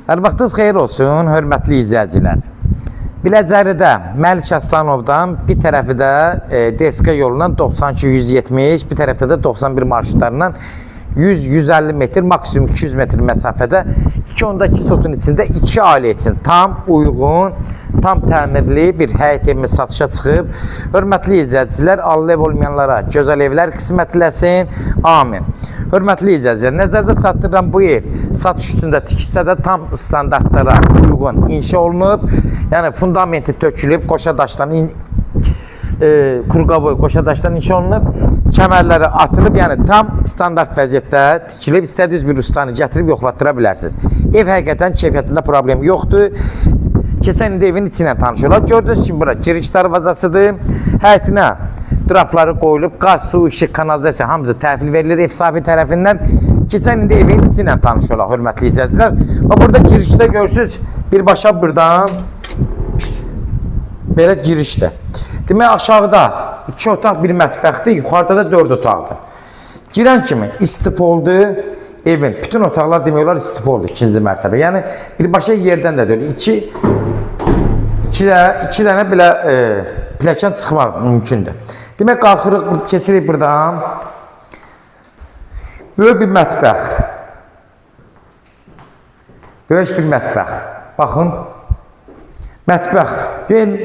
Hər vaxtınız xeyir olsun, hörmətli izləyicilər. Biləcəridə Məlik Aslanovdan bir tərəfi də DSK yolundan 92-170, bir tərəfdə də 91 marşrutlarından 100-150 metr, maksimum 200 metr məsafədə 2.2 sotun içində 2 ailə üçün tam uyğun, tam təmirli bir həyət evimiz satışa çıxıb. Hörmətli izləyicilər, Allah ev olmayanlara gözəl evlər qismət eləsin. Amin. Hörmətli izləyicilər, nəzərinizə çatdırıram, bu ev satış üçündə tikicdə də tam standartlara uyğun inşa olunub. Yəni fundamenti tökülüb, qoşa daşların kurqaboy qoşa daşdan inşa olunub, kəmərləri atılıb, yəni tam standart vəziyyətdə tikilib, istədiyiniz bir ustanı gətirib yoxlatdıra bilərsiniz. Ev həqiqətən keyfiyyətində problem yoxdur. Keçən indi evin içi ilə tanış olaq. Gördüyünüz kimi bura giriş darvazasıdır. Həyətinə drapları qoyulub, qaz, su, işıq, kanalizasiya hamısı təhvil verilir ev sahibi tərəfindən. Keçən indi evin içi ilə tanış olaq, hörmətli izləyicilər. Və burada girişdə görürsünüz, birbaşa buradan belə girişdə. Demək, aşağıda 2 otaq, bir mətbəxdir, yuxarıda da 4 otaqdır. Girən kimi istifoldur evin. Bütün otaqlar demək olar istifoldur, ikinci mərtəbə. Yəni, birbaşa yerdən də deyil. 2 dənə belə pilləkən çıxmaq mümkündür. Demək, qalxırıq, keçirik buradan. Böyük bir mətbəx. Böyük bir mətbəx. Baxın. Mətbəx.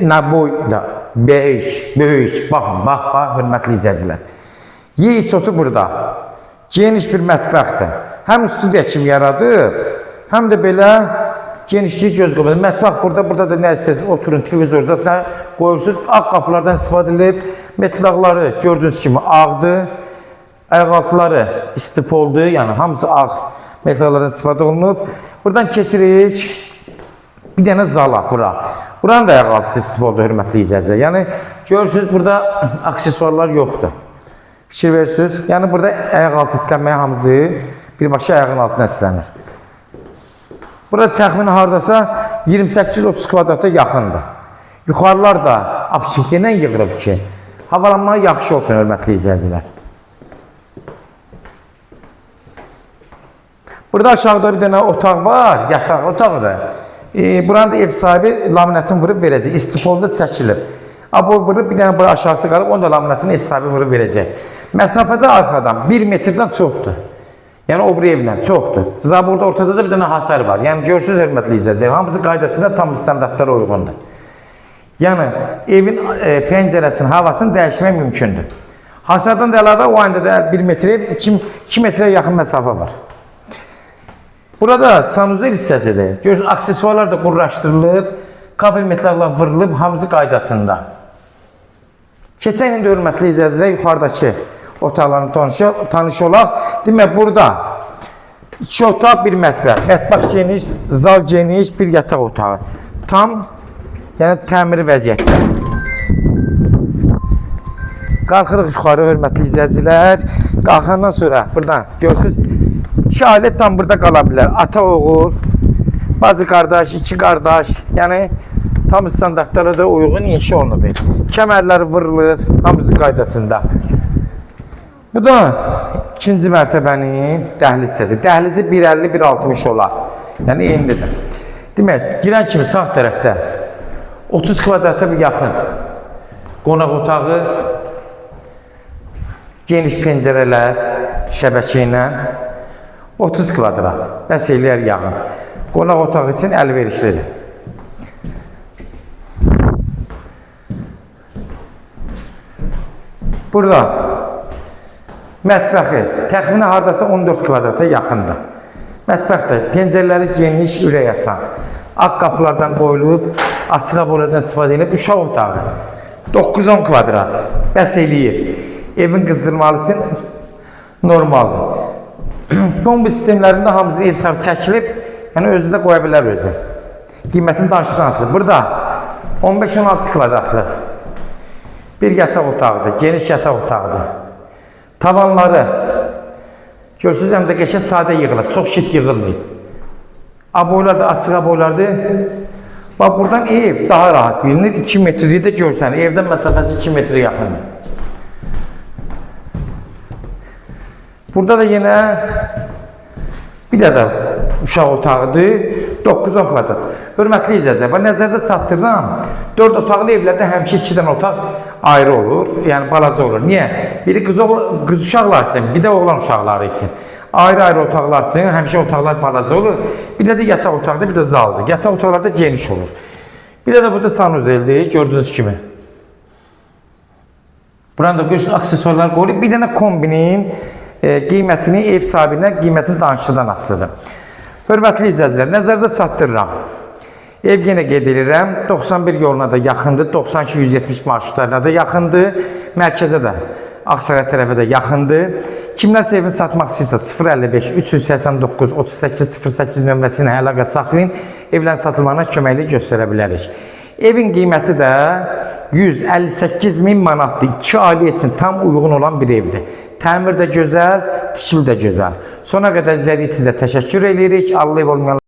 Nə boyda. Böyük. Baxın, bax, hörmətli izləyicilər. Yeyic otu burada. Geniş bir mətbəxdir. Həm studiya kimi yaradır, həm də belə genişliyi göz qoyur. Mətbəx burada da nə istəyirsiniz, oturun, televizor zaten qoyursunuz. Ağ qapılardan istifadə edilib. Metlaqları gördüyünüz kimi ağdır. Ayaqaltıları istifoldur, yəni hamısı ağ metlaqlardan istifadə olunub. Buradan keçirik. Bir dənə zala bura. Buranın da ayaqaltısı istifoldur, hörmətli izləyicilər. Yəni görürsünüz, burada aksesuarlar yoxdur. Fikir verirsiniz. Yəni burada ayaqaltı istənməyə hamısı birbaşa ayağın altına istənir. Burada təxmini hardasa 28-30 kvadrata yaxındır. Yuxarılar da abşikdən yığılıb ki, havalanma yaxşı olsun, hörmətli izləyicilər. Burada aşağıda bir dənə otaq var, yataq otağıdır. Buranın da ev sahibi laminatını vurub verəcək. İstifolda çəkilib. Abo vurub bir dənə bura aşağısı qalıb, onu da laminatını ev sahibi vurub verəcək. Məsafədə arxadan 1 metrdən çoxdur. Yəni o bir evlə çoxdur. Burada ortada da bir dənə hasar var. Yəni görürsünüz, hörmətli izləyicilər, hamısı qaydasında tam standartlara uyğundur. Yəni evin pəncərəsinin havasını dəyişmək mümkündür. Hasardan da əlavə o anda da 1 metrə, 2 metrə yaxın məsafə var. Burada sanuzel hissəsidir. Görürsünüz, aksesuarlar da qurlaşdırılıb, kabel metlaqlar vırılıb, hamısı qaydasında. Keçən indi hörmətli izləyicilər, yuxarıdakı otaqlarını tanış olaq. Demək, burada 2 otaq, bir mətbəx. Mətbəx geniş, zal geniş, bir yataq otağı. Tam, yəni təmiri vəziyyətdə. Qalxırıq yuxarı, hörmətli izləyicilər. Qalxandan sonra buradan görürsünüz, 2 ailə tam burada qala bilər. Ata, oğul, bacı qardaş, 2 qardaş, yəni tam standartlara da uyğun inşa olunub. Kəmərləri vırılır, hamısı qaydasında. Bu da ikinci mərtəbənin dəhliz hissəsi. Dəhlizi 1.50-1.60 olar. Yəni eynidir. Demək, girən kimi sağ tərəfdə 30 kvadrata bir yaxın qonaq otağı, geniş pəncərələr, şəbəkə ilə 30 kvadrat. Bəs eləyər yaxın. Qonaq otağı üçün əlverişlidir. Burada mətbəxi təxmini hardasa 14 kvadrata yaxındır. Mətbəxdə pəncərələri geniş, ürək açan. Ağ qapılardan qoyulub, açıla boylardan istifadə edilib. Uşaq otağı 9-10 kvadrat. Bəs eləyir. Evin qızdırmalı üçün normaldır. Kombi sistemlərində hamısı ev sahibi çəkilib, yəni özü də qoya bilər özü. Qiymətini danışıqlansıdır. Burada 15-16 kvadratlıq bir yataq otağıdır, geniş yataq otağıdır. Tavanları, görürsünüz, həm də qəşəng sadə yığılıb, çox şit yığılmayıb. Aboylar da açıq aboylardır. Bax, buradan ev daha rahat bilinir, 2 metrliyi də görsən, evdən məsafəsi 2 metrə yaxındır. Burada da yenə bir də uşaq otağıdır. 9-10 kvadrat. Hörmətli izləyicilər, nəzərdə çatdırıram. 4 otaqlı evlərdə həmişə 2 dənə otaq ayrı olur. Yəni balaca olur. Niyə? Biri qız uşaqlar üçün, bir də oğlan uşaqları üçün. Ayrı-ayrı otaqlar üçün, həmişə otaqlar balaca olur. Bir də yataq otaqda, bir də zaldır. Yataq otaqlarda geniş olur. Bir də burada sanuzeldir, gördüyünüz kimi. Burada görürsünüz, aksesuarlar qoyulub. Bir dənə kombinin qiymətini ev sahibindən, qiymətini danışıqdan asılıdır. Hörmətli izləyicilər, nəzərdə çatdırıram. Ev yenə qeyd edirəm, 91 yoluna da yaxındır, 92-170 marşrutlarına da yaxındır, mərkəzə də, Ağsaray tərəfə də yaxındır. Kimlərsə evini satmaq istəyirsə 055 389 3808 nömrəsi ilə əlaqə saxlayın, evlərin satılmağına köməklik göstərə bilərik. Evin qiyməti də 158.000 manatdır. 2 ailə üçün tam uyğun olan bir evdir. Təmir də gözəl, tikili də gözəl. Sona qədər izlədiyi üçün də təşəkkür edirik. Allah olmayan